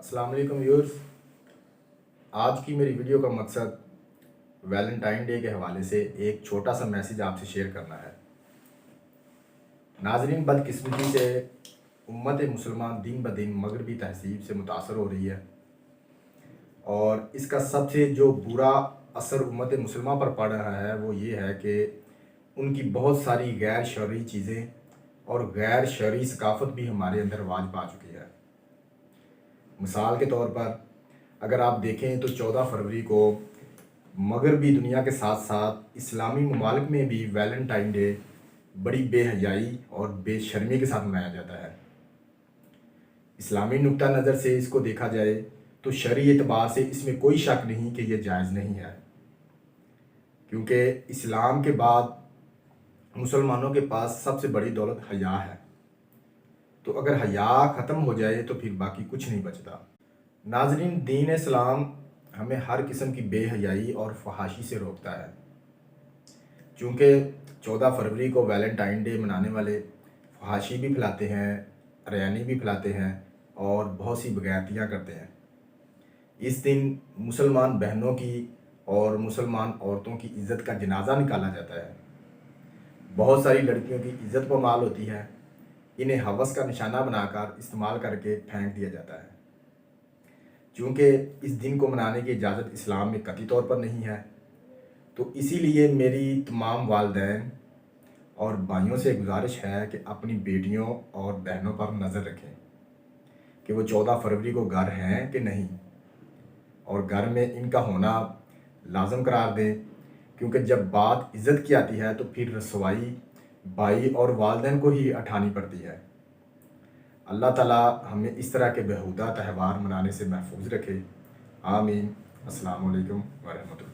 अस्सलाम वालेकुम व्यूअर्स। आज की मेरी वीडियो का मकसद वैलेंटाइन डे के हवाले से एक छोटा सा मैसेज आपसे शेयर करना है। नाजरीन, बदकिस्मती से उम्मत मुसलमान दिन ब दिन मगरबी तहजीब से मुतासर हो रही है और इसका सबसे जो बुरा असर उम्मत मुसलमान पर पड़ रहा है वो ये है कि उनकी बहुत सारी गैर शरई चीज़ें और गैर शरई सकाफ़त भी हमारे अंदर वाज पा चुकी है। मिसाल के तौर पर अगर आप देखें तो 14 फरवरी को मगरबी दुनिया के साथ साथ इस्लामी ममालिक में भी वैलेंटाइन डे बड़ी बेहयाई और बेशर्मी के साथ मनाया जाता है। इस्लामी नुक्ता नज़र से इसको देखा जाए तो शरई एतबार से इसमें कोई शक नहीं कि यह जायज़ नहीं है, क्योंकि इस्लाम के बाद मुसलमानों के पास सबसे बड़ी दौलत हया है। तो अगर हया ख़त्म हो जाए तो फिर बाकी कुछ नहीं बचता। नाजरीन, दीन इस्लाम हमें हर किस्म की बेहयाई और फहाशी से रोकता है। चूँकि 14 फरवरी को वैलेंटाइन डे मनाने वाले फहाशी भी फैलाते हैं, अरयानी भी फैलाते हैं और बहुत सी बगैरतियाँ करते हैं। इस दिन मुसलमान बहनों की और मुसलमान औरतों की इज़्ज़त का जनाजा निकाला जाता है। बहुत सारी लड़कियों की इज़्ज़त पामाल होती है, इन्हें हवस का निशाना बनाकर इस्तेमाल करके फेंक दिया जाता है। चूँकि इस दिन को मनाने की इजाज़त इस्लाम में कतई तौर पर नहीं है, तो इसीलिए मेरी तमाम वालिदैन और भाइयों से गुजारिश है कि अपनी बेटियों और बहनों पर नज़र रखें कि वो 14 फरवरी को घर हैं कि नहीं, और घर में इनका होना लाजम करार दें, क्योंकि जब बात इज़्ज़त की आती है तो फिर रसवाई भाई और वालिदैन को ही उठानी पड़ती है। अल्लाह ताला हमें इस तरह के बेहुदा त्यौहार मनाने से महफूज रखे। आमीन। अस्सलाम वालेकुम व रहमतुल्लाह।